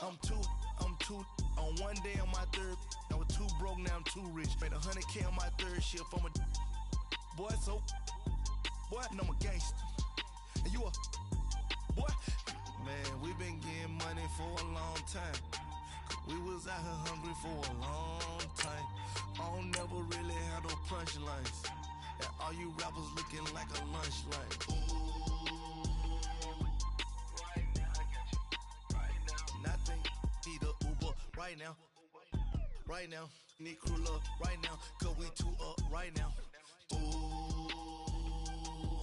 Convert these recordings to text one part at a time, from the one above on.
I'm two. On one day on my third, I was too broke, now I'm too rich. Made 100K on my third shift from a boy, so boy, and I'm a gangster. And you a boy. Man, we been getting money for a long time. We was out here hungry for a long time. I don't never really have no punchlines. And all you rappers looking like a lunch line. Right now, I got you. Right now. Nothing, need a Uber right now. Right now, need crew up right now. Cause we two up right now. Ooh,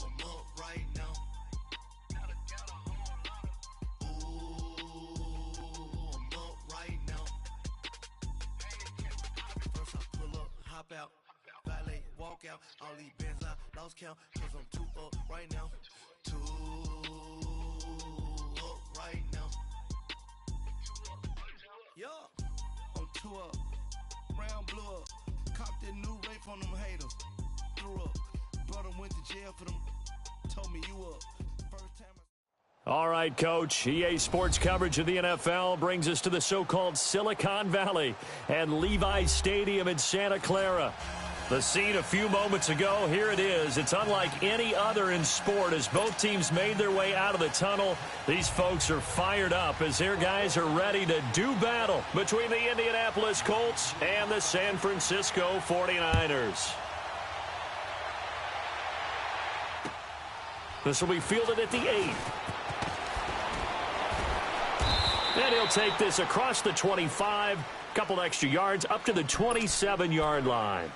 I'm up right now. Ooh, I'm up right now. First I pull up, hop out, valet, walk out. All these bands I lost count. Cause I'm two up right now. Two up right now. Yeah, I'm two up. Round blew up. Copped that new rape on them haters. Threw up. Brother went to jail for them. Told me you up. First time All right, Coach. EA Sports coverage of the NFL brings us to the so-called Silicon Valley and Levi's Stadium in Santa Clara. The scene a few moments ago, here it is. It's unlike any other in sport as both teams made their way out of the tunnel. These folks are fired up as their guys are ready to do battle between the Indianapolis Colts and the San Francisco 49ers. This will be fielded at the 8. And he'll take this across the 25, couple extra yards up to the 27-yard line.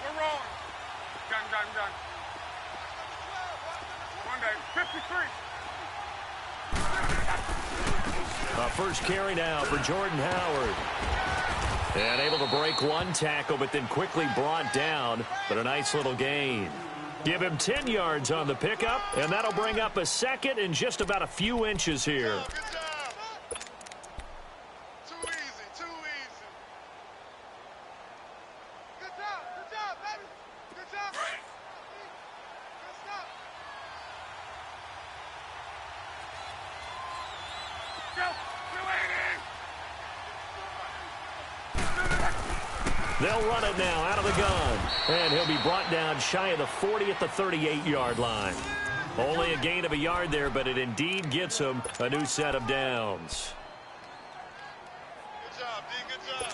We're wrong. Gun. 1 day, 53. A first carry now for Jordan Howard. And able to break one tackle, but then quickly brought down. But a nice little gain. Give him 10 yards on the pickup, and that'll bring up a second in just about a few inches here. Good job. Too easy. Good job, baby. Good job. Good stuff. Go. They'll run it now out of the gun. And he'll be brought down shy of the 40 at the 38-yard line. Only a gain of a yard there, but it indeed gets him a new set of downs. Good job, D. Good job.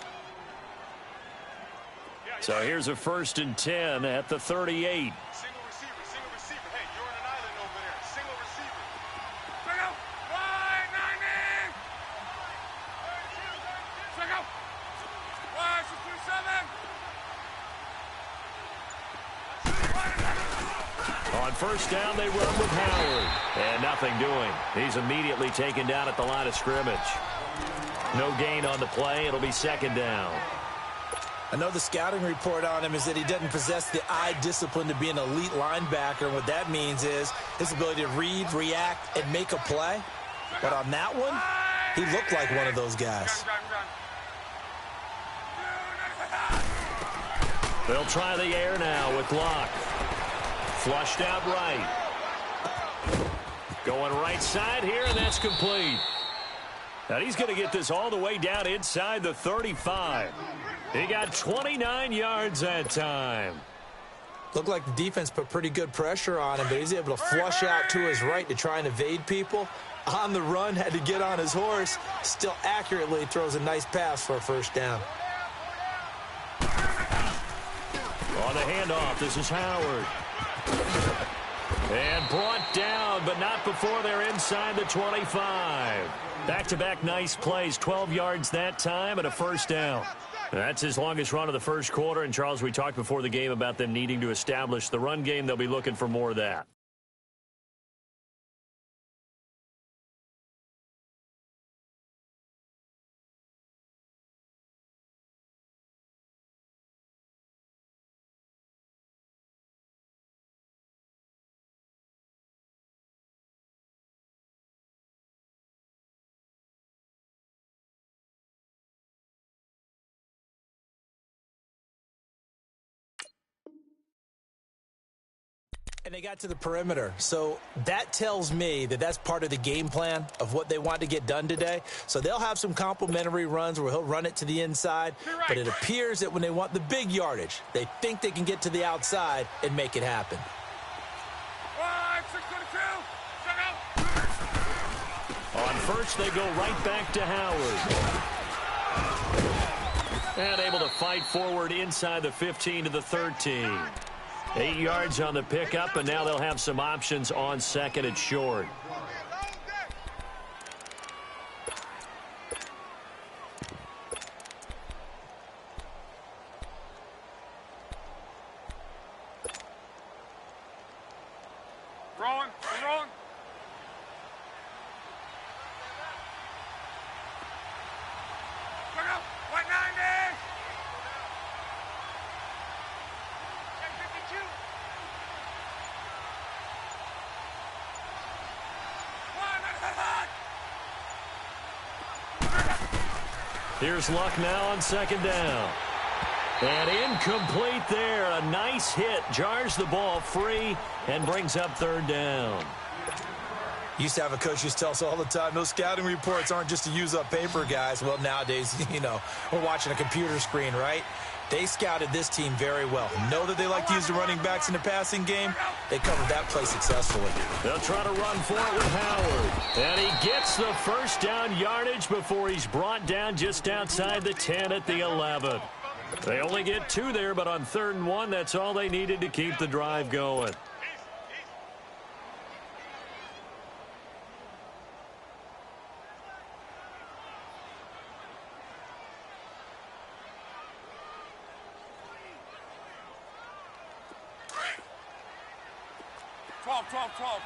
So here's a 1st and 10 at the 38. Single receiver. Hey, you're in an island over there. Single receiver. Check out. Wide 90. Check out. Wide 27. On first down, they run with Howard. And nothing doing. He's immediately taken down at the line of scrimmage. No gain on the play. It'll be 2nd down. I know the scouting report on him is that he doesn't possess the eye discipline to be an elite linebacker. And what that means is his ability to read, react, and make a play. But on that one, he looked like one of those guys. They'll try the air now with Luck. Flushed out right. Going right side here, and that's complete. And he's going to get this all the way down inside the 35. He got 29 yards that time. Looked like the defense put pretty good pressure on him, but he's able to flush out to his right to try and evade people. On the run, had to get on his horse. Still accurately throws a nice pass for a 1st down. On the handoff, this is Howard. And brought down, but not before they're inside the 25. Back-to-back nice plays, 12 yards that time and a 1st down. That's his longest run of the first quarter. And, Charles, we talked before the game about them needing to establish the run game. They'll be looking for more of that. And they got to the perimeter. So that tells me that that's part of the game plan of what they want to get done today. So they'll have some complimentary runs where he'll run it to the inside. But it appears that when they want the big yardage, they think they can get to the outside and make it happen. On first, they go right back to Howard. And able to fight forward inside the 15 to the 13. 8 yards on the pickup, and now they'll have some options on second and short. Rolling, we're rolling. Look up, 190. Here's Luck now on second down. And incomplete there. A nice hit. Jars the ball free and brings up third down. Used to have a coach who used to tell us all the time, those scouting reports aren't just to use up paper, guys. Well, nowadays, we're watching a computer screen, right? They scouted this team very well. Know that they like to use the running backs in the passing game. They covered that play successfully. They'll try to run for it with Howard. And he gets the first down yardage before he's brought down just outside the 10 at the 11. They only get 2 there, but on 3rd and 1, that's all they needed to keep the drive going. 12.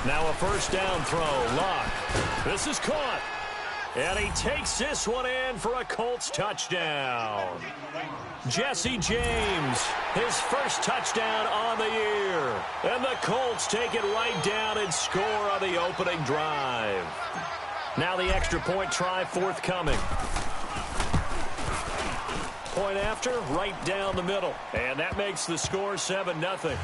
Now a first down throw. Luck. This is caught. And he takes this one in for a Colts touchdown. Jesse James, his first touchdown on the year. And the Colts take it right down and score on the opening drive. Now the extra point try forthcoming. Point after, right down the middle. And that makes the score 7-0.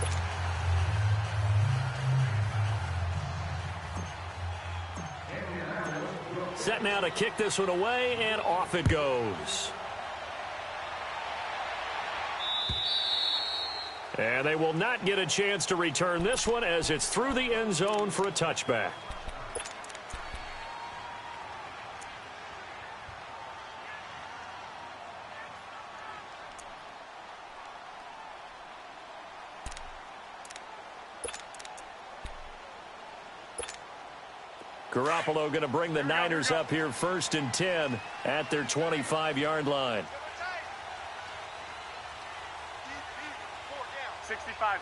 Set now to kick this one away, and off it goes. And they will not get a chance to return this one as it's through the end zone for a touchback. Garoppolo going to bring the Niners up here 1st and 10 at their 25-yard line. 65.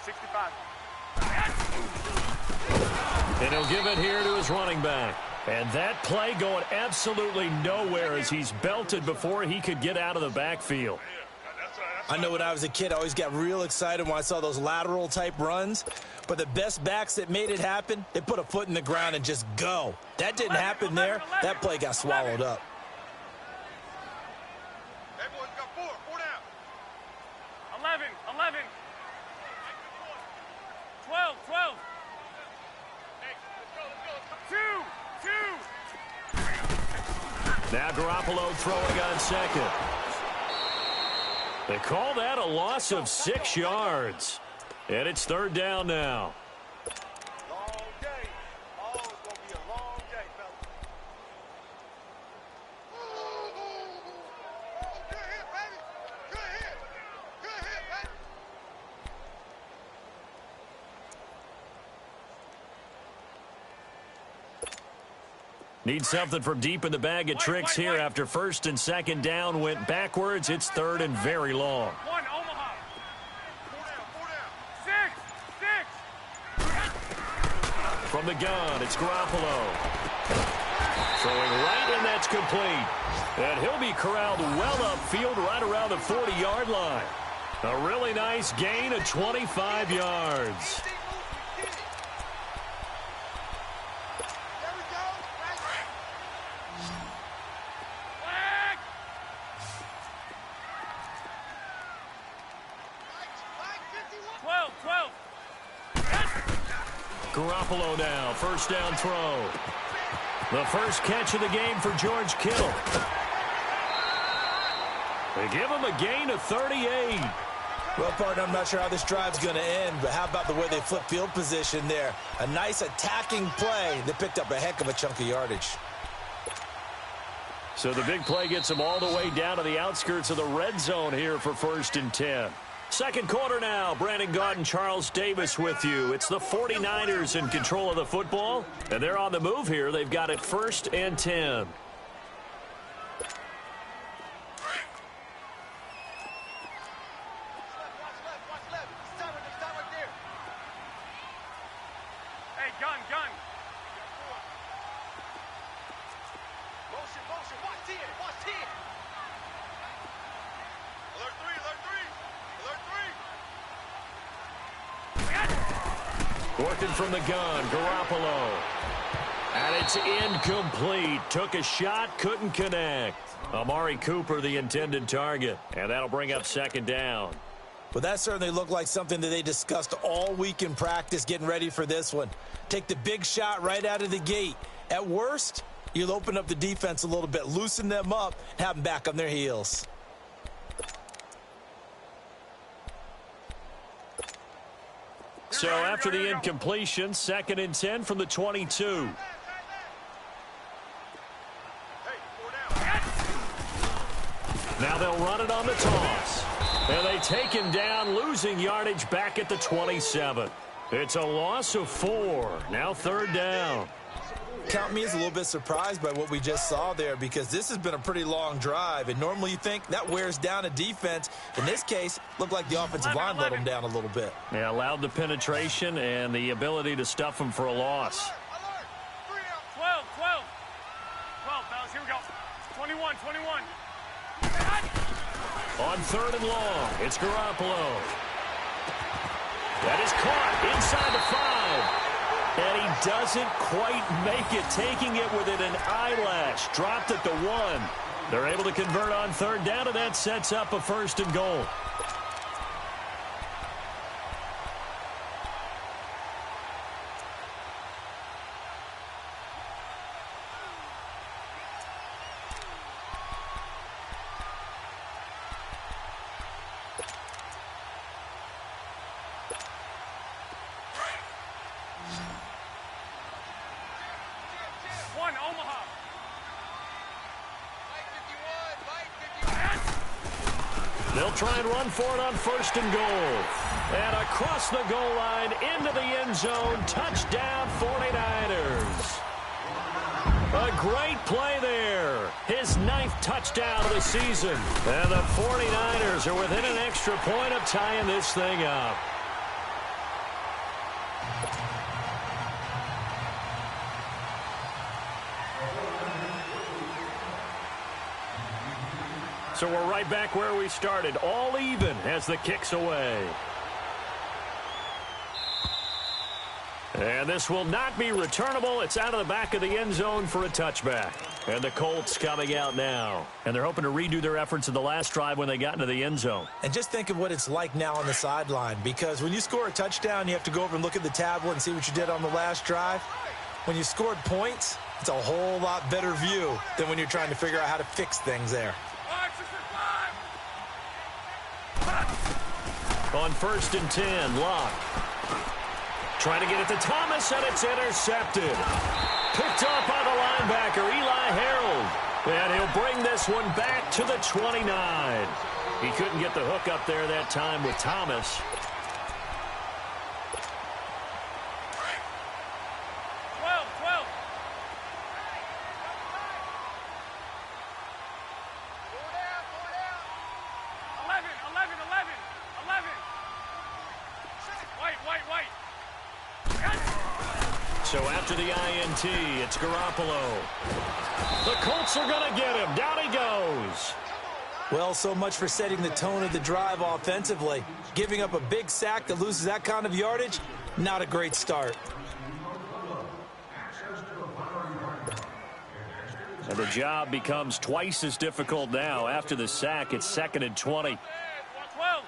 And he'll give it here to his running back. And that play going absolutely nowhere as he's belted before he could get out of the backfield. I know when I was a kid, I always got real excited when I saw those lateral-type runs. But the best backs that made it happen, they put a foot in the ground and just go. That didn't happen there. That play got swallowed up. Everyone's got 4 down. 11. 12. Hey, let's go. 2. Now Garoppolo throwing on second. They call that a loss of 6 yards. And it's 3rd down now. Long day. Oh, it's going to be a long day, fellas. Good hit, baby. Good hit, baby. Need something from deep in the bag of tricks here after 1st and 2nd down went backwards. It's 3rd and very long. 1, Omaha. 4 down. 6. From the gun, it's Garoppolo. Throwing right, and that's complete. And he'll be corralled well upfield right around the 40-yard line. A really nice gain of 25 yards. Garoppolo now, first down throw. The first catch of the game for George Kittle. They give him a gain of 38. Well, partner, I'm not sure how this drive's going to end, but how about the way they flip field position there? A nice attacking play that picked up a heck of a chunk of yardage. So the big play gets them all the way down to the outskirts of the red zone here for 1st and 10. Second quarter now. Brandon Gaudin, Charles Davis with you. It's the 49ers in control of the football, and they're on the move here. They've got it 1st and 10. Working from the gun, Garoppolo. And it's incomplete. Took a shot, couldn't connect. Amari Cooper, the intended target. And that'll bring up 2nd down. Well, that certainly looked like something that they discussed all week in practice getting ready for this one. Take the big shot right out of the gate. At worst, you'll open up the defense a little bit, loosen them up, and have them back on their heels. So after the incompletion, 2nd and 10 from the 22. Now they'll run it on the toss. And they take him down, losing yardage back at the 27. It's a loss of 4. Now 3rd down. Count me as a little bit surprised by what we just saw there, because this has been a pretty long drive, and normally you think that wears down a defense. In this case, looked like the offensive line let them down a little bit. Yeah, allowed the penetration and the ability to stuff them for a loss. 12, fellas, here we go. 21. On 3rd and long, it's Garoppolo. That is caught inside the 5. And he doesn't quite make it, taking it within an eyelash. Dropped at the 1. They're able to convert on 3rd down, and that sets up a 1st and goal. They'll try and run for it on 1st and goal. And across the goal line, into the end zone, touchdown 49ers. A great play there. His 9th touchdown of the season. And the 49ers are within an extra point of tying this thing up. So we're right back where we started, all even as the kick's away. And this will not be returnable. It's out of the back of the end zone for a touchback. And the Colts coming out now. And they're hoping to redo their efforts in the last drive when they got into the end zone. And just think of what it's like now on the sideline, because when you score a touchdown, you have to go over and look at the tablet and see what you did on the last drive. When you scored points, it's a whole lot better view than when you're trying to figure out how to fix things there. On 1st and 10, Locke. Trying to get it to Thomas, and it's intercepted. Picked off by the linebacker, Eli Harold. And he'll bring this one back to the 29. He couldn't get the hook up there that time with Thomas. So after the INT, it's Garoppolo. The Colts are going to get him. Down he goes. Well, so much for setting the tone of the drive offensively. Giving up a big sack that loses that kind of yardage, not a great start. And the job becomes twice as difficult now. After the sack, it's 2nd and 20. 12.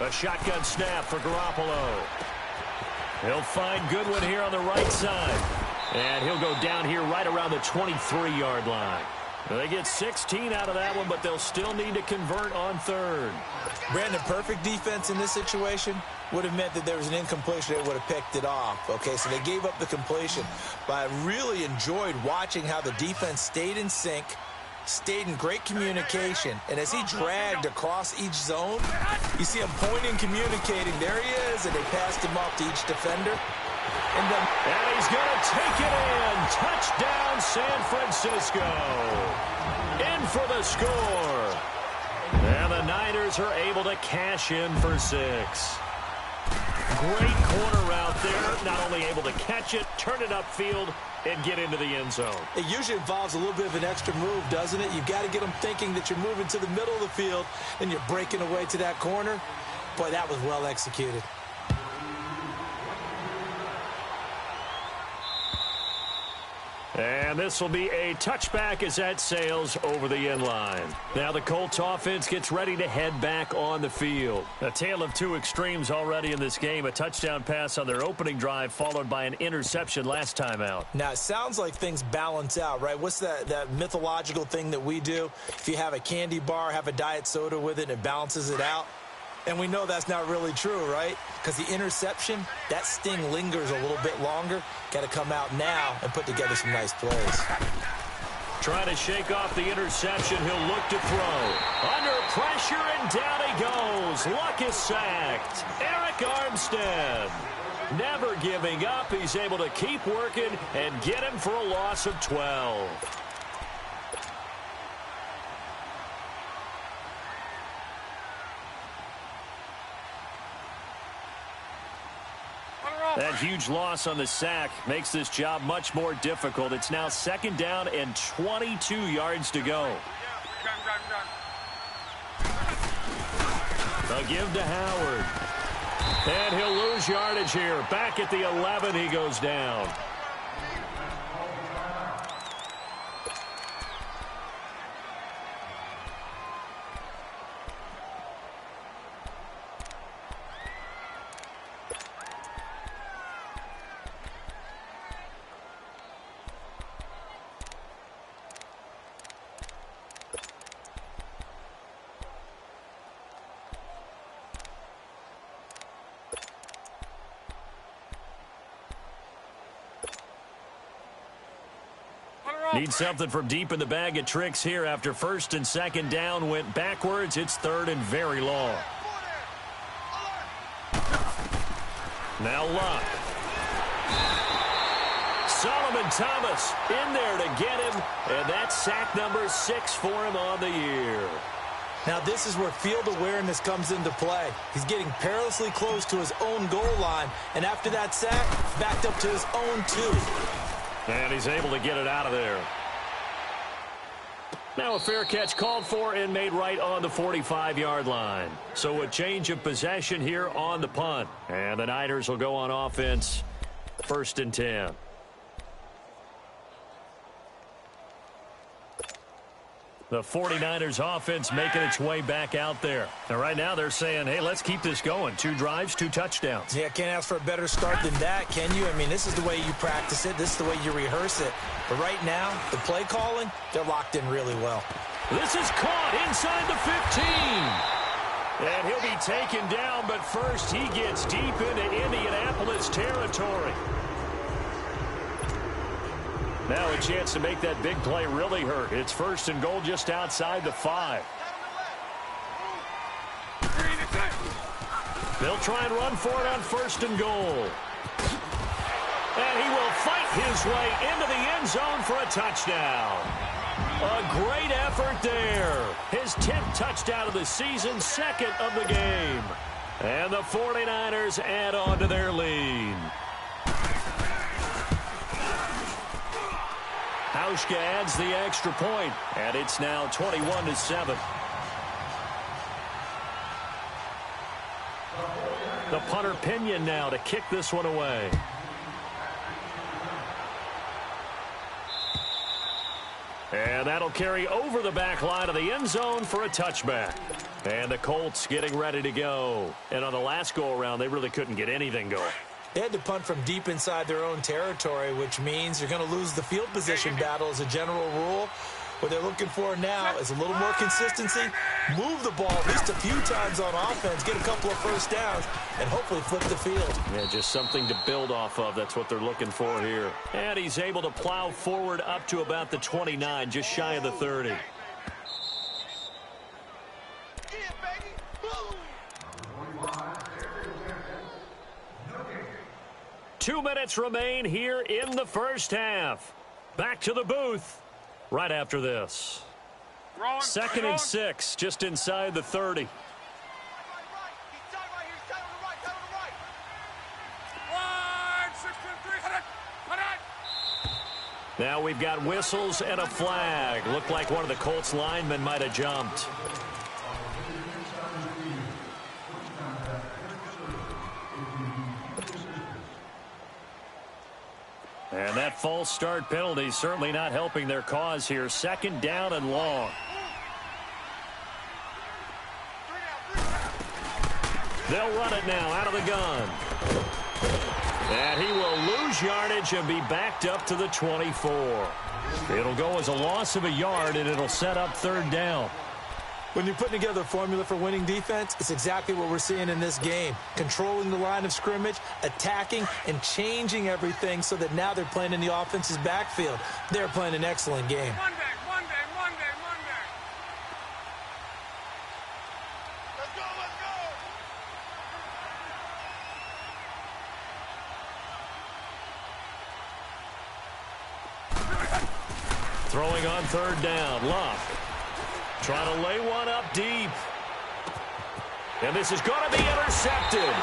A shotgun snap for Garoppolo. He'll find Goodwin here on the right side. And he'll go down here right around the 23-yard line. They get 16 out of that one, but they'll still need to convert on third. Brandon, perfect defense in this situation would have meant that there was an incompletion. They would have picked it off. Okay, so they gave up the completion. But I really enjoyed watching how the defense stayed in sync, stayed in great communication. And as he dragged across each zone, you see him pointing, communicating. There he is, and they passed him off to each defender. And he's going to take it in. Touchdown, San Francisco. In for the score. And the Niners are able to cash in for 6. Great corner route there. Not only able to catch it, turn it upfield, and get into the end zone. It usually involves a little bit of an extra move, doesn't it? You've got to get them thinking that you're moving to the middle of the field, and you're breaking away to that corner. Boy, that was well executed. And this will be a touchback as that sails over the end line. Now the Colts offense gets ready to head back on the field. A tale of two extremes already in this game. A touchdown pass on their opening drive followed by an interception last time out. Now, it sounds like things balance out, right? What's that mythological thing that we do? If you have a candy bar, have a diet soda with it, it balances it out. And we know that's not really true, right? Because the interception, that sting lingers a little bit longer. Got to come out now and put together some nice plays. Trying to shake off the interception. He'll look to throw. Under pressure, and down he goes. Luck is sacked. Eric Armstead. Never giving up. He's able to keep working and get him for a loss of 12. That huge loss on the sack makes this job much more difficult. It's now 2nd down and 22 yards to go. They'll give to Howard. And he'll lose yardage here. Back at the 11, he goes down. Need something from deep in the bag of tricks here after 1st and 2nd down went backwards. It's 3rd and very long. Now Luck. Solomon Thomas in there to get him, and that's sack number 6 for him on the year. Now this is where field awareness comes into play. He's getting perilously close to his own goal line, and after that sack, backed up to his own 2. And he's able to get it out of there. Now a fair catch called for and made right on the 45-yard line. So a change of possession here on the punt. And the Niners will go on offense, 1st and 10. The 49ers offense making its way back out there. And right now they're saying, hey, let's keep this going. 2 drives, 2 touchdowns. Yeah, can't ask for a better start than that, can you? I mean, this is the way you practice it. This is the way you rehearse it. But right now, the play calling, they're locked in really well. This is caught inside the 15. And he'll be taken down, but first he gets deep into Indianapolis territory. Now a chance to make that big play really hurt. It's 1st and goal just outside the 5. They'll try and run for it on 1st and goal. And he will fight his way into the end zone for a touchdown. A great effort there. His 10th touchdown of the season, 2nd of the game. And the 49ers add on to their lead. Hauschka adds the extra point, and it's now 21-7. The punter Pinion now to kick this one away. And that'll carry over the back line of the end zone for a touchback. And the Colts getting ready to go. And on the last go-around, they really couldn't get anything going. They had to punt from deep inside their own territory, which means you're going to lose the field position battle as a general rule. What they're looking for now is a little more consistency, move the ball at least a few times on offense, get a couple of first downs, and hopefully flip the field. Yeah, just something to build off of. That's what they're looking for here. And he's able to plow forward up to about the 29, just shy of the 30. 2 minutes remain here in the first half. Back to the booth right after this. Second and 6, just inside the 30. Now we've got whistles and a flag. Looked like one of the Colts linemen might have jumped. And that false start penalty certainly not helping their cause here. Second down and long. They'll run it now out of the gun. And he will lose yardage and be backed up to the 24. It'll go as a loss of a yard, and it'll set up third down. When you're putting together a formula for winning defense, it's exactly what we're seeing in this game. Controlling the line of scrimmage, attacking, and changing everything so that now they're playing in the offense's backfield. They're playing an excellent game. Monday. Let's go. Throwing on third down, Luck. Trying to lay one up deep. And this is going to be intercepted.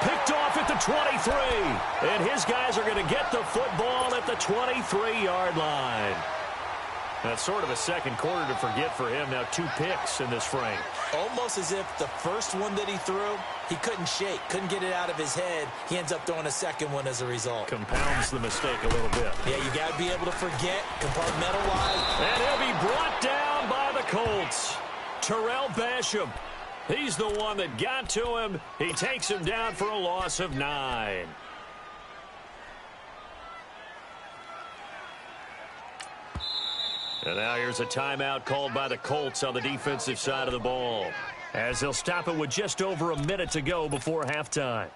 Picked off at the 23. And his guys are going to get the football at the 23-yard line. That's sort of a second quarter to forget for him. Now 2 picks in this frame. Almost as if the first one that he threw, he couldn't shake, couldn't get it out of his head. He ends up throwing a second one as a result. Compounds the mistake a little bit. Yeah, you got to be able to forget, compartmentalize. And he'll be brought down by the Colts. Terrell Basham. He's the one that got to him. He takes him down for a loss of 9. And now here's a timeout called by the Colts on the defensive side of the ball, as they'll stop it with just over a minute to go before halftime.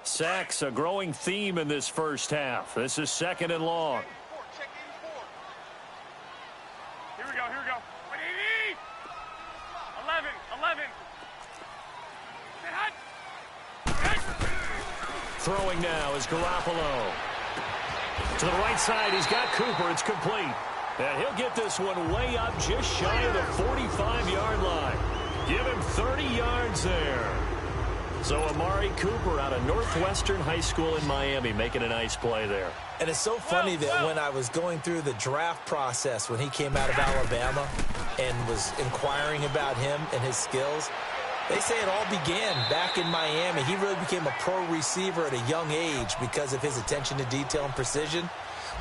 Sacks, a growing theme in this first half. This is second and long. Here we go. 11. Throwing now is Garoppolo. To the right side, he's got Cooper. It's complete. And he'll get this one way up just shy of the 45-yard line. Give him 30 yards there. So Amari Cooper out of Northwestern High School in Miami making a nice play there. And it's so funny that when I was going through the draft process when he came out of Alabama and was inquiring about him and his skills, they say it all began back in Miami. He really became a pro receiver at a young age because of his attention to detail and precision.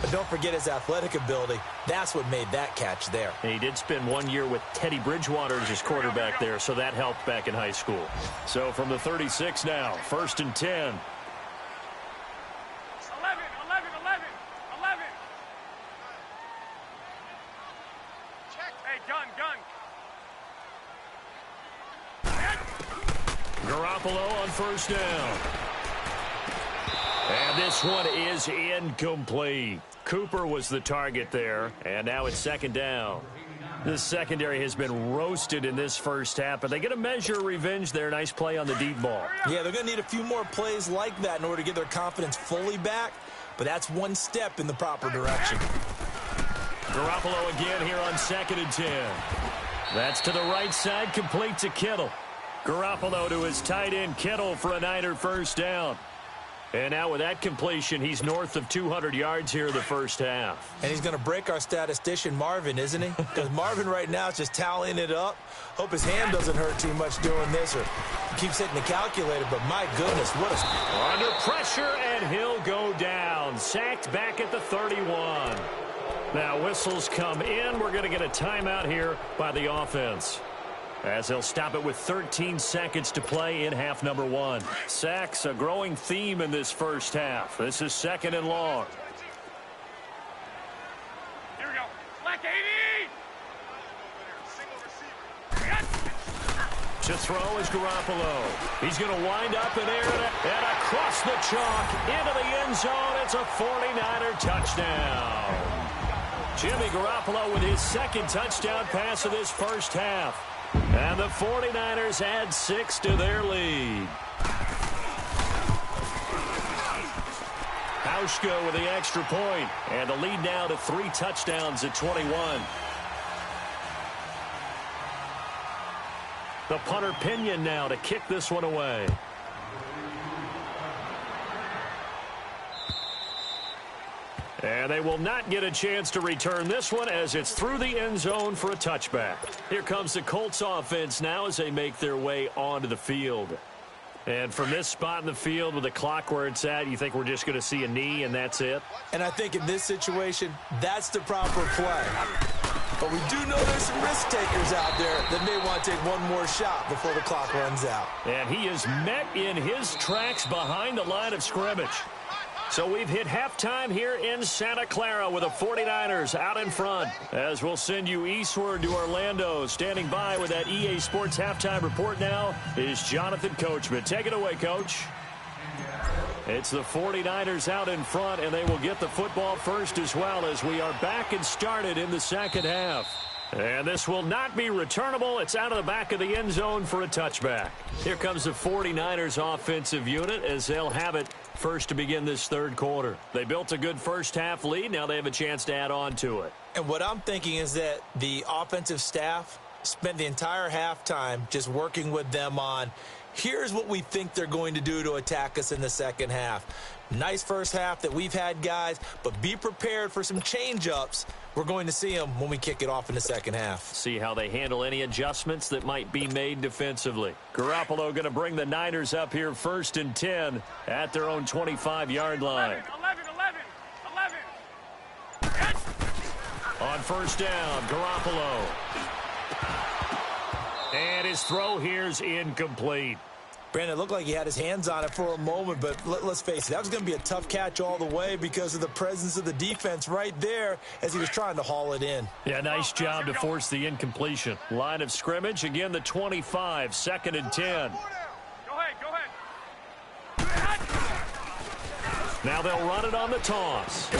But don't forget his athletic ability. That's what made that catch there. And he did spend 1 year with Teddy Bridgewater as his quarterback there, so that helped back in high school. So from the 36 now, first and 10. 11. Check. Hey, gun. Garoppolo on first down. And this one is incomplete. Cooper was the target there, and now it's second down. This secondary has been roasted in this first half, but they get a measure of revenge there. Nice play on the deep ball. Yeah, they're going to need a few more plays like that in order to get their confidence fully back, but that's one step in the proper direction. Garoppolo again here on second and 10. That's to the right side, complete to Kittle. Garoppolo to his tight end Kittle for a Niner first down. And now with that completion, he's north of 200 yards here in the first half. And he's going to break our statistician Marvin, isn't he? Because Marvin right now is just tallying it up. Hope his hand doesn't hurt too much doing this or keeps hitting the calculator. But my goodness, what a... Under pressure, and he'll go down. Sacked back at the 31. Now whistles come in. We're going to get a timeout here by the offense, as they'll stop it with 13 seconds to play in half number one. Sacks, a growing theme in this first half. This is 2nd and long. Here we go. Black 80! To throw is Garoppolo. He's going to wind up in air and across the chalk into the end zone. It's a 49er touchdown. Jimmy Garoppolo with his 2nd touchdown pass of this first half. And the 49ers add 6 to their lead. Hauschka with the extra point. And the lead now to 3 touchdowns at 21. The punter Pinion now to kick this one away. And they will not get a chance to return this one as it's through the end zone for a touchback. Here comes the Colts offense now as they make their way onto the field. And from this spot in the field with the clock where it's at, you think we're just going to see a knee and that's it? And I think in this situation, that's the proper play. But we do know there's some risk takers out there that may want to take one more shot before the clock runs out. And he is met in his tracks behind the line of scrimmage. So we've hit halftime here in Santa Clara with the 49ers out in front. As we'll send you eastward to Orlando. Standing by with that EA Sports halftime report now is Jonathan Coachman. Take it away, Coach. It's the 49ers out in front, and they will get the football first as well as we are back and started in the second half. And this will not be returnable. It's out of the back of the end zone for a touchback. Here comes the 49ers offensive unit as they'll have it first to begin this third quarter. They built a good first half lead. Now they have a chance to add on to it. And what I'm thinking is that the offensive staff spent the entire halftime just working with them on, here's what we think they're going to do to attack us in the second half. Nice first half that we've had, guys, but be prepared for some change-ups. We're going to see them when we kick it off in the second half. See how they handle any adjustments that might be made defensively. Garoppolo going to bring the Niners up here 1st and 10 at their own 25-yard line. 11. On first down, Garoppolo. And his throw here's incomplete. Brandon, it looked like he had his hands on it for a moment, but let's face it, that was going to be a tough catch all the way because of the presence of the defense right there as he was trying to haul it in. Yeah, nice job to force the incompletion. Line of scrimmage, again the 25, 2nd and 10. Go ahead. Now they'll run it on the toss.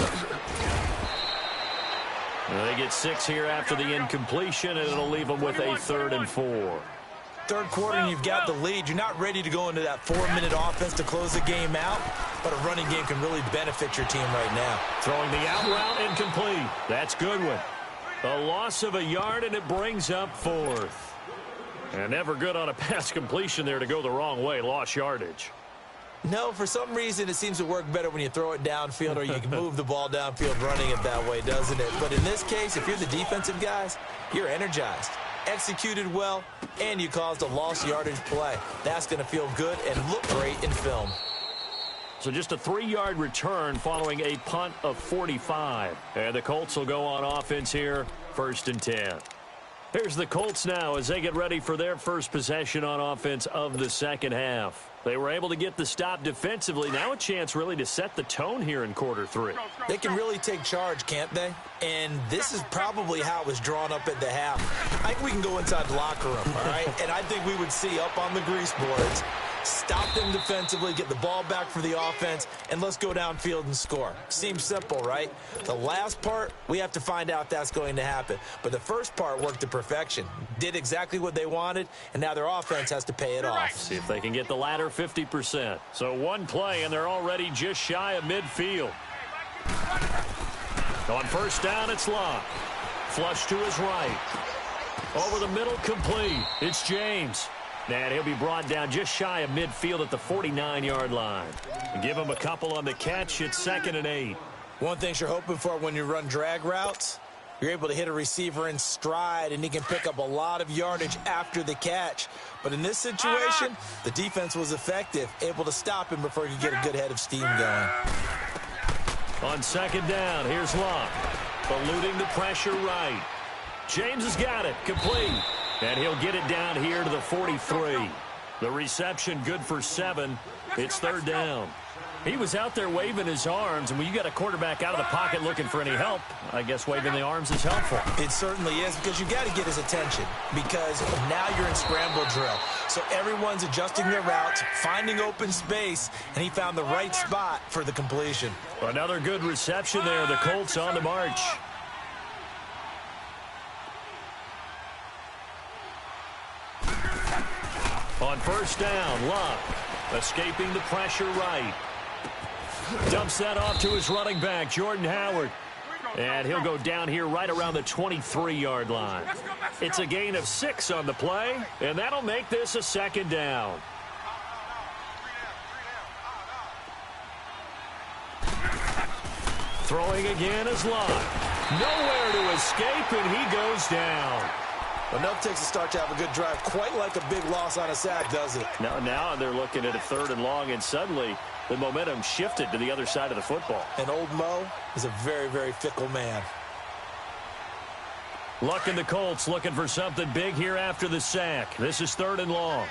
They get 6 here after the incompletion, and it'll leave them with a 3rd and 4. Third quarter and you've got the lead. You're not ready to go into that 4-minute offense to close the game out, but a running game can really benefit your team right now. Throwing the out route incomplete. That's Goodwin. A loss of a yard, and it brings up 4th. And never good on a pass completion there to go the wrong way. Lost yardage. No, for some reason it seems to work better when you throw it downfield or you can move the ball downfield running it that way, doesn't it? But in this case, if you're the defensive guys, you're energized, executed well, and you caused a lost yardage play. That's going to feel good and look great in film. So just a 3-yard return following a punt of 45. And the Colts will go on offense here, 1st and 10. Here's the Colts now as they get ready for their first possession on offense of the second half. They were able to get the stop defensively. Now a chance really to set the tone here in quarter 3. They can really take charge, can't they? And this is probably how it was drawn up at the half. I think we can go inside the locker room, all right? And I think we would see up on the grease boards, stop them defensively, get the ball back for the offense, and let's go downfield and score. Seems simple, right? The last part, we have to find out that's going to happen. But the first part worked to perfection. Did exactly what they wanted, and now their offense has to pay it off. See if they can get the latter 50%. So one play, and they're already just shy of midfield. On first down, it's Locke. Flush to his right. Over the middle, complete. It's James. And he'll be brought down just shy of midfield at the 49-yard line. Give him a couple on the catch. It's 2nd and 8. One thing you're hoping for when you run drag routes, you're able to hit a receiver in stride, and he can pick up a lot of yardage after the catch. But in this situation, the defense was effective, able to stop him before he could get a good head of steam going. On 2nd down, here's Locke. eluding the pressure right. James has got it, complete. And he'll get it down here to the 43. The reception good for 7. It's third down. He was out there waving his arms, and when you got a quarterback out of the pocket looking for any help, I guess waving the arms is helpful. It certainly is, because you got to get his attention, because now you're in scramble drill. So everyone's adjusting their routes, finding open space, and he found the right spot for the completion. Another good reception there. The Colts on the march. On first down, Luck escaping the pressure right. Dumps that off to his running back, Jordan Howard. And he'll go down here right around the 23-yard line. It's a gain of 6 on the play, and that'll make this a second down. Throwing again is Luck. Nowhere to escape, and he goes down. Enough takes to start to have a good drive. Quite like a big loss on a sack, does it? Now they're looking at a 3rd and long, and suddenly the momentum shifted to the other side of the football. And old Mo is a very, very fickle man. Luck and the Colts looking for something big here after the sack. This is 3rd and long.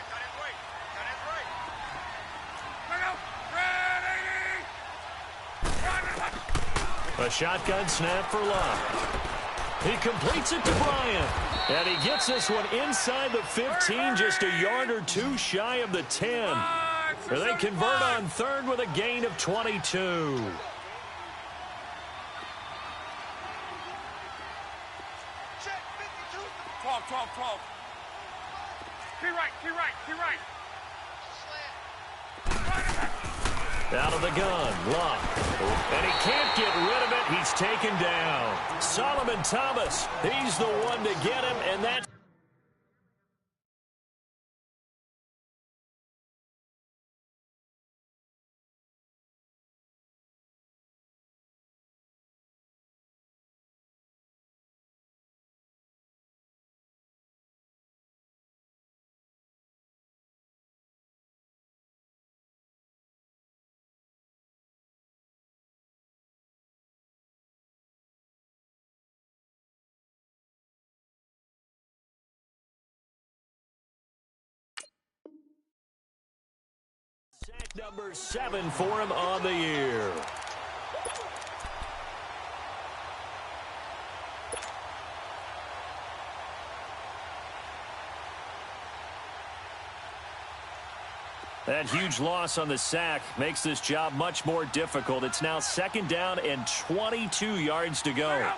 A shotgun snap for Luck. He completes it to Bryant. And he gets this one inside the 15, just a yard or 2 shy of the 10. They convert on 3rd with a gain of 22. Out of the gun, Luck. And he can't get rid of it. He's taken down. Solomon Thomas, he's the one to get him, and that's... Sack number 7 for him on the year. That huge loss on the sack makes this job much more difficult. It's now 2nd down and 22 yards to go.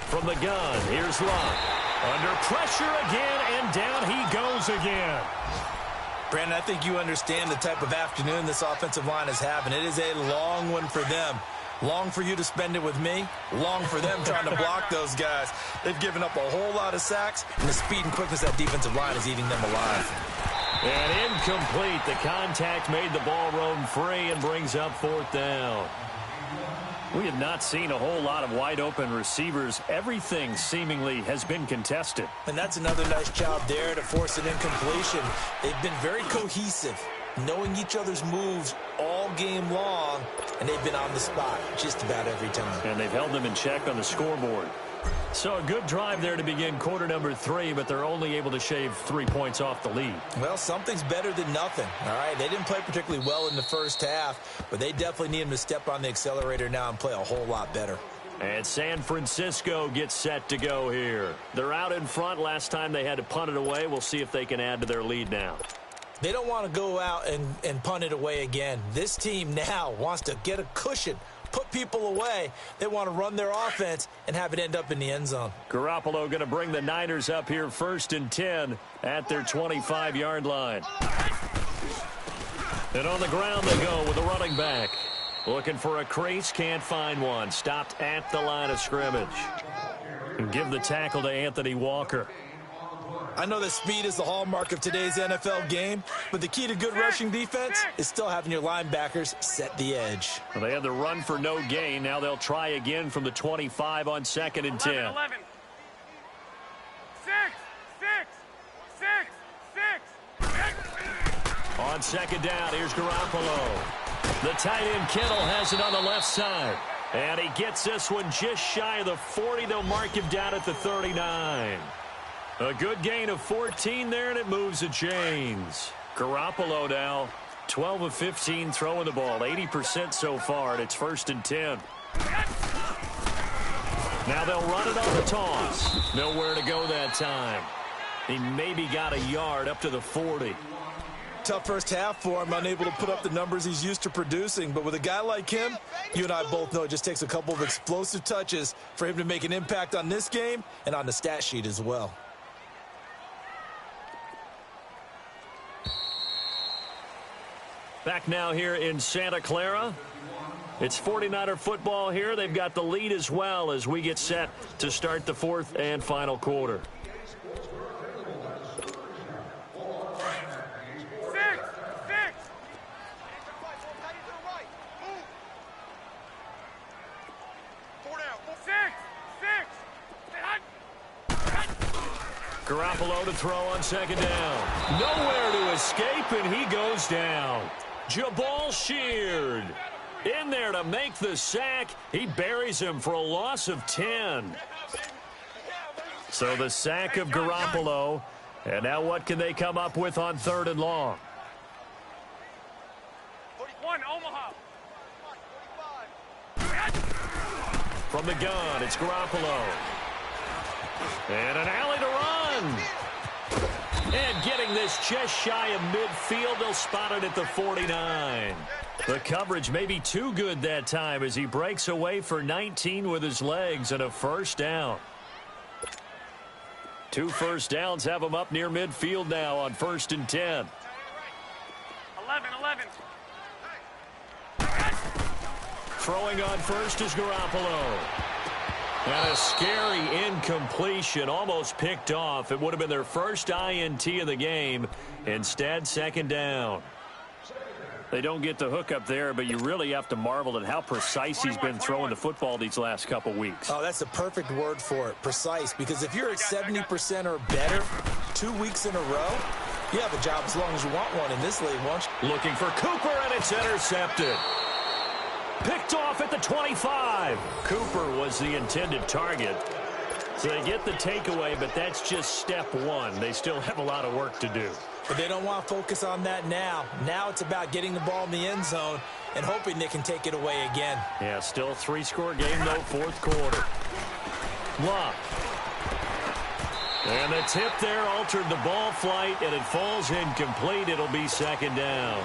From the gun, here's Luck. Under pressure again, and down he goes again. Brandon, I think you understand the type of afternoon this offensive line is having. It is a long one for them. Long for you to spend it with me. Long for them trying to block those guys. They've given up a whole lot of sacks, and the speed and quickness of that defensive line is eating them alive. And incomplete. The contact made the ball roam free and brings up 4th down. We have not seen a whole lot of wide-open receivers. Everything seemingly has been contested. And that's another nice job there to force an incompletion. They've been very cohesive, knowing each other's moves all game long, and they've been on the spot just about every time. And they've held them in check on the scoreboard. So a good drive there to begin quarter number 3, but they're only able to shave 3 points off the lead. Well, something's better than nothing, all right? They didn't play particularly well in the first half, but they definitely need them to step on the accelerator now and play a whole lot better. And San Francisco gets set to go here. They're out in front. Last time they had to punt it away. We'll see if they can add to their lead now. They don't want to go out and punt it away again. This team now wants to get a cushion, put people away. They want to run their offense and have it end up in the end zone. Garoppolo going to bring the Niners up here 1st and 10 at their 25-yard line. And on the ground they go with the running back. Looking for a crease, can't find one. Stopped at the line of scrimmage. And give the tackle to Anthony Walker. I know that speed is the hallmark of today's NFL game, but the key to good rushing defense is still having your linebackers set the edge. Well, they had the run for no gain. Now they'll try again from the 25 on 2nd and 10. 11. 6. On 2nd down, here's Garoppolo. The tight end Kittle has it on the left side. And he gets this one just shy of the 40. They'll mark him down at the 39. A good gain of 14 there, and it moves the chains. Garoppolo now, 12 of 15 throwing the ball, 80% so far, and it's 1st and 10. Now they'll run it on the toss. Nowhere to go that time. He maybe got a yard up to the 40. Tough first half for him, unable to put up the numbers he's used to producing. But with a guy like him, you and I both know it just takes a couple of explosive touches for him to make an impact on this game and on the stat sheet as well. Back now here in Santa Clara. It's 49er football here. They've got the lead as well as we get set to start the 4th and final quarter. Garoppolo to throw on 2nd down. Nowhere to escape, and he goes down. Jabal Sheard in there to make the sack. He buries him for a loss of 10. So the sack of Garoppolo. And now what can they come up with on 3rd and long? 41, Omaha. From the gun, it's Garoppolo. And an alley to run. And getting this just shy of midfield. They'll spot it at the 49. The coverage may be too good that time as he breaks away for 19 with his legs and a 1st down. 2 first downs have him up near midfield now on 1st and 10. 11. Throwing on first is Garoppolo. And a scary incompletion, almost picked off. It would have been their first INT of the game. Instead, 2nd down. They don't get the hook up there, but you really have to marvel at how precise he's been throwing the football these last couple weeks. Oh, that's the perfect word for it, precise. Because if you're at 70% or better 2 weeks in a row, you have a job as long as you want one in this league, won't you? Looking for Cooper, and it's intercepted. Picked off at the 25. Cooper was the intended target. So they get the takeaway, but that's just step 1. They still have a lot of work to do. But they don't want to focus on that now. Now it's about getting the ball in the end zone and hoping they can take it away again. Yeah, still a 3-score game, though, 4th quarter. Luck. And the tip there altered the ball flight, and it falls incomplete. It'll be 2nd down.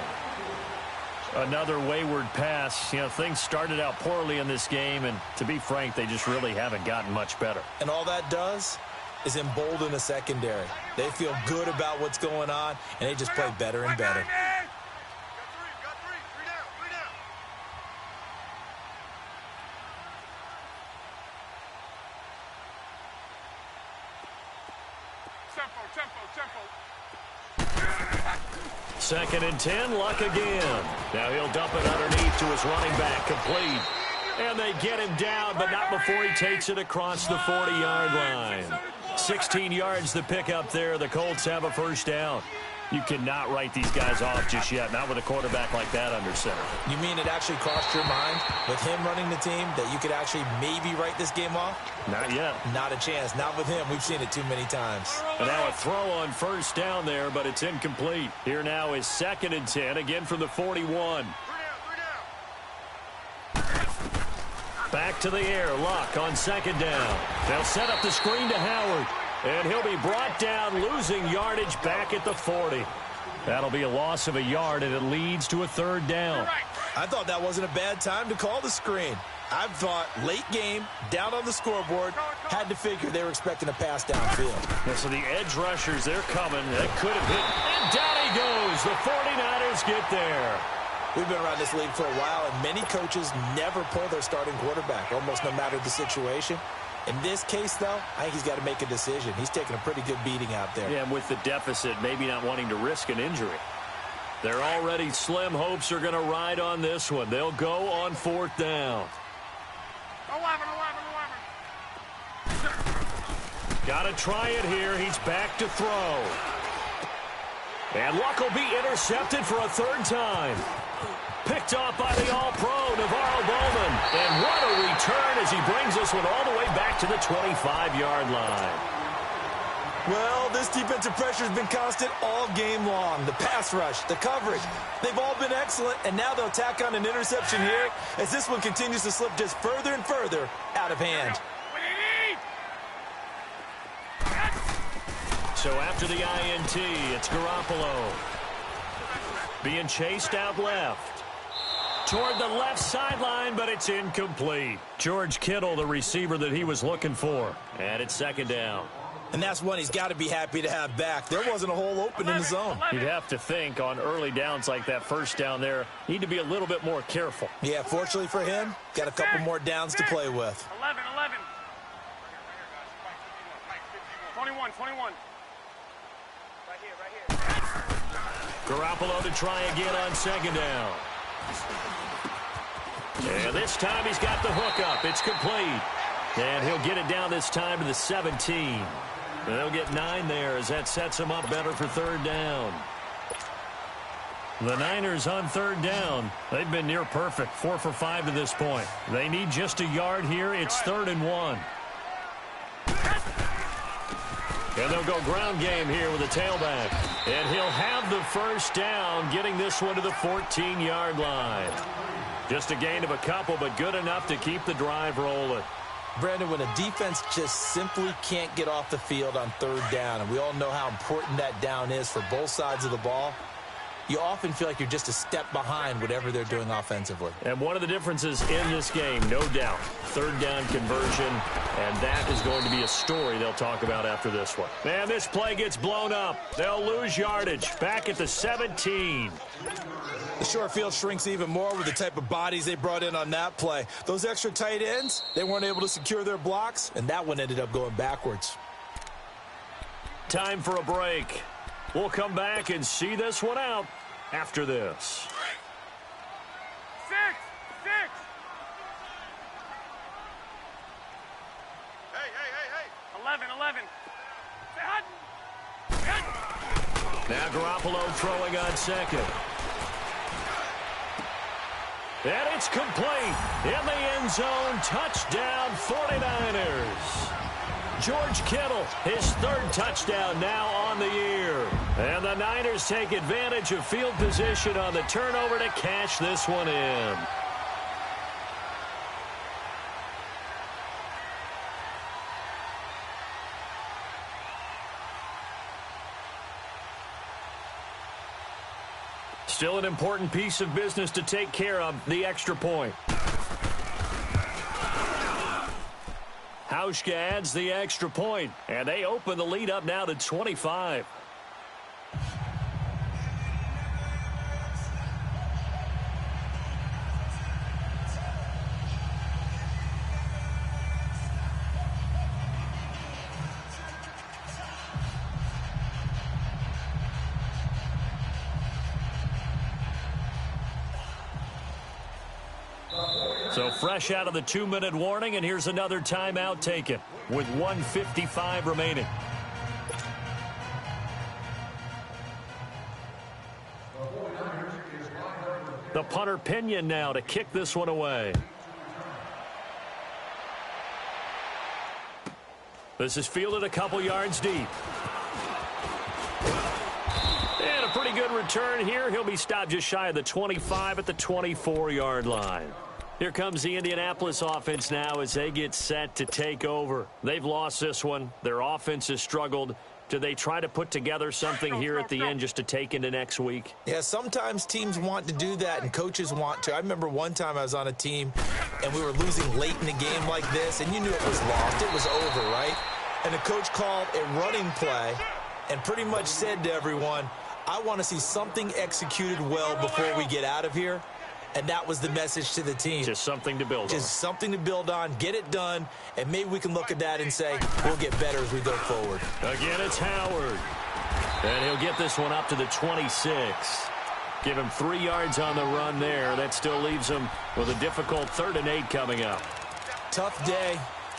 Another wayward pass. You know, things started out poorly in this game, and to be frank, they just really haven't gotten much better. And all that does is embolden the secondary. They feel good about what's going on, and they just play better and better. Got three down. Tempo. 2nd and 10, Luck again. Now he'll dump it underneath to his running back, complete. And they get him down, but not before he takes it across the 40-yard line. 16 yards the pickup there. The Colts have a 1st down. You cannot write these guys off just yet, not with a quarterback like that under center. You mean it actually crossed your mind with him running the team that you could actually maybe write this game off? Not yet. Not a chance. Not with him. We've seen it too many times. And now a throw on 1st down there, but it's incomplete. Here now is 2nd and 10, again from the 41. Back to the air. Luck on 2nd down. They'll set up the screen to Howard. And he'll be brought down, losing yardage back at the 40. That'll be a loss of a yard, and it leads to a 3rd down. I thought that wasn't a bad time to call the screen. I thought late game, down on the scoreboard, had to figure they were expecting a pass downfield. Yeah, so the edge rushers, they're coming. That could have hit. And down he goes. The 49ers get there. We've been around this league for a while, and many coaches never pull their starting quarterback, almost no matter the situation. In this case, though, I think he's got to make a decision. He's taking a pretty good beating out there. Yeah, and with the deficit, maybe not wanting to risk an injury. Their already slim hopes are going to ride on this one. They'll go on 4th down. 11. Got to try it here. He's back to throw. And Luck will be intercepted for a 3rd time. Picked off by the All-Pro, Navarro Bowman. And what a return as he brings this one all the way back to the 25-yard line. Well, this defensive pressure has been constant all game long. The pass rush, the coverage, they've all been excellent, and now they'll tack on an interception here as this one continues to slip just further and further out of hand. So after the INT, it's Garoppolo. Being chased out left. Toward the left sideline, but it's incomplete. George Kittle, the receiver that he was looking for. And it's second down. And that's one he's got to be happy to have back. There wasn't a hole open in the zone. You'd have to think on early downs like that first down there, need to be a little bit more careful. Yeah, fortunately for him, got a couple more downs to play with. 11. 21. Right here. Garoppolo to try again on second down. And this time he's got the hook up. It's complete. And he'll get it down this time to the 17. And they'll get 9 there as that sets him up better for third down. The Niners on third down. They've been near perfect, 4 for 5 to this point. They need just a yard here. It's 3rd and 1. And they'll go ground game here with a tailback. And he'll have the first down, getting this one to the 14-yard line. Just a gain of a couple, but good enough to keep the drive rolling. Brandon, when a defense just simply can't get off the field on third down, and we all know how important that down is for both sides of the ball, you often feel like you're just a step behind whatever they're doing offensively. And one of the differences in this game, no doubt, third down conversion, and that is going to be a story they'll talk about after this one. And this play gets blown up. They'll lose yardage back at the 17. The short field shrinks even more with the type of bodies they brought in on that play. Those extra tight ends, they weren't able to secure their blocks, and that one ended up going backwards. Time for a break. We'll come back and see this one out after this. 6. 11. Now Garoppolo throwing on second. And it's complete. In the end zone, touchdown 49ers. George Kittle, his 3rd touchdown now on the year. And the Niners take advantage of field position on the turnover to cash this one in. Still an important piece of business to take care of, the extra point. Hauschka adds the extra point, and they open the lead up now to 25. So fresh out of the 2-minute warning, and here's another timeout taken with 1:55 remaining. The punter Pinion now to kick this one away. This is fielded a couple yards deep. And a pretty good return here. He'll be stopped just shy of the 25 at the 24-yard line. Here comes the Indianapolis offense now as they get set to take over. They've lost this one. Their offense has struggled. Do they try to put together something here at the end just to take into next week? Yeah, sometimes teams want to do that and coaches want to. I remember one time I was on a team and we were losing late in the game like this, and you knew it was lost. It was over, right? And the coach called a running play and pretty much said to everyone, I want to see something executed well before we get out of here. And that was the message to the team. Just something to build on. Just something to build on, get it done, and maybe we can look at that and say, we'll get better as we go forward. Again, it's Howard. And he'll get this one up to the 26. Give him 3 yards on the run there. That still leaves him with a difficult 3rd and 8 coming up. Tough day,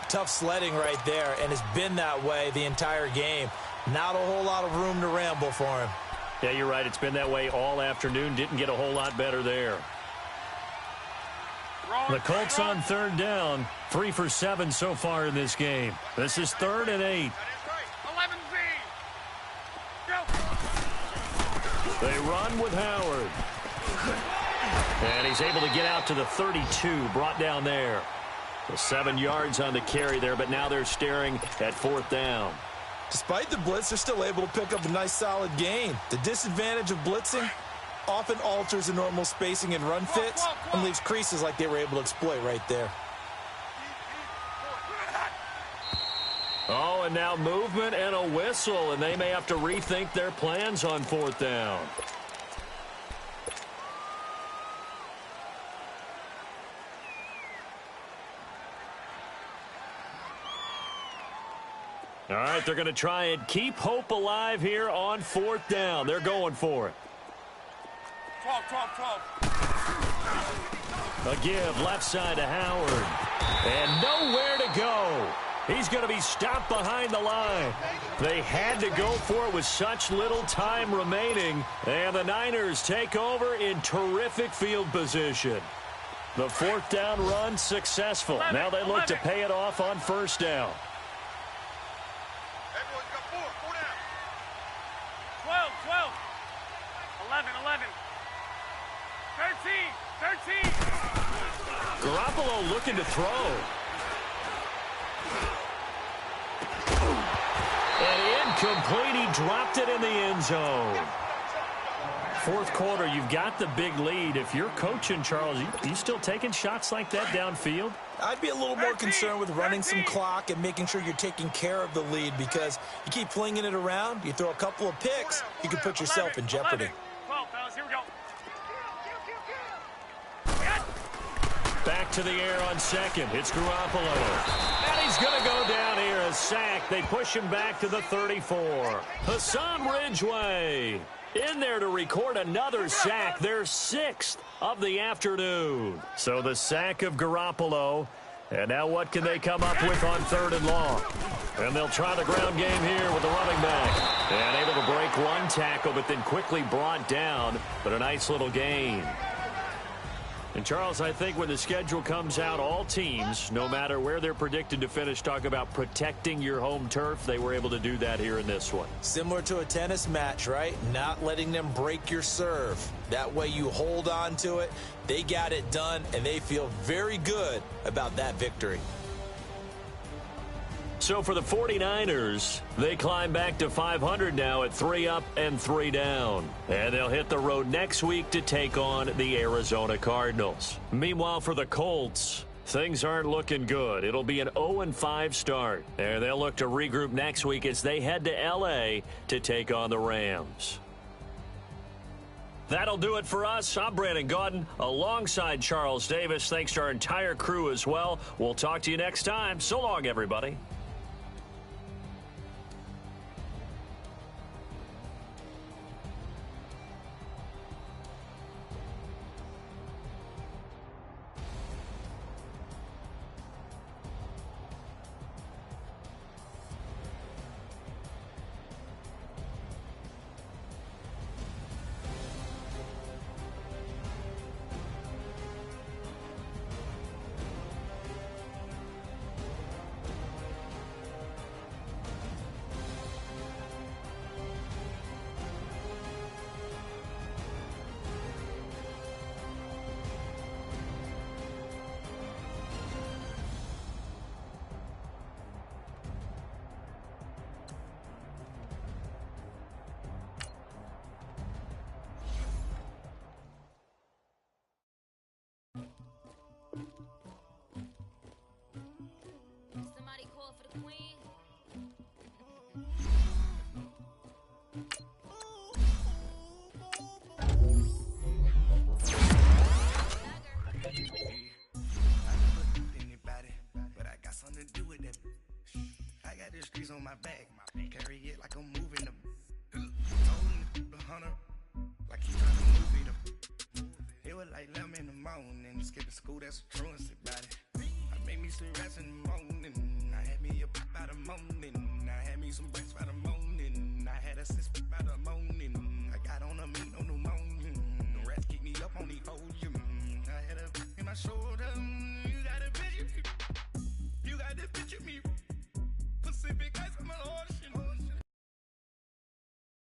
tough sledding right there, and it's been that way the entire game. Not a whole lot of room to ramble for him. Yeah, you're right. It's been that way all afternoon. Didn't get a whole lot better there. The Colts on third down, 3 for 7 so far in this game. This is 3rd and 8. They run with Howard. And he's able to get out to the 32, brought down there. The 7 yards on the carry there, but now they're staring at 4th down. Despite the blitz, they're still able to pick up a nice solid gain. The disadvantage of blitzing often alters the normal spacing and run fits and leaves creases like they were able to exploit right there. Oh, and now movement and a whistle, and they may have to rethink their plans on 4th down. All right, they're going to try and keep hope alive here on 4th down. They're going for it. 12. A give left side to Howard. And nowhere to go. He's going to be stopped behind the line. They had to go for it with such little time remaining. And the Niners take over in terrific field position. The 4th down run successful. Now they look to pay it off on 1st down. Everyone's got 4 down. 12. 11. 13. Garoppolo looking to throw. And incomplete. He dropped it in the end zone. 4th quarter, you've got the big lead. If you're coaching, Charles, you still taking shots like that downfield? I'd be a little more concerned with running some clock and making sure you're taking care of the lead, because you keep flinging it around, you throw a couple of picks, you could put yourself in jeopardy. 12, fellas, here we go. Back to the air on 2nd. It's Garoppolo. And he's going to go down here, a sack. They push him back to the 34. Hassan Ridgeway in there to record another sack, their 6th of the afternoon. So the sack of Garoppolo. And now what can they come up with on 3rd and long? And they'll try the ground game here with the running back. And able to break one tackle, but then quickly brought down. But a nice little gain. And, Charles, I think when the schedule comes out, all teams, no matter where they're predicted to finish, talk about protecting your home turf. They were able to do that here in this one. Similar to a tennis match, right? Not letting them break your serve. That way you hold on to it. They got it done, and they feel very good about that victory. So for the 49ers, they climb back to 500 now at 3 up and 3 down. And they'll hit the road next week to take on the Arizona Cardinals. Meanwhile, for the Colts, things aren't looking good. It'll be an 0-5 start. And they'll look to regroup next week as they head to L.A. to take on the Rams. That'll do it for us. I'm Brandon Gaudin alongside Charles Davis. Thanks to our entire crew as well. We'll talk to you next time. So long, everybody. Somebody call for the queen. But I got something to do with that. I got the streets on my back. Carry it like I'm moving them. Told the hunter like he trying to move it up. It was like 11 in the morning. Skipping school, that's a truancy about it. I made me some rest in the morning. I had me a pop by the morning. I had me some breakfast by the morning. I had a six by the morning. I got on a meat on the morning. The rats keep me up on the ocean. I had a in my shoulder.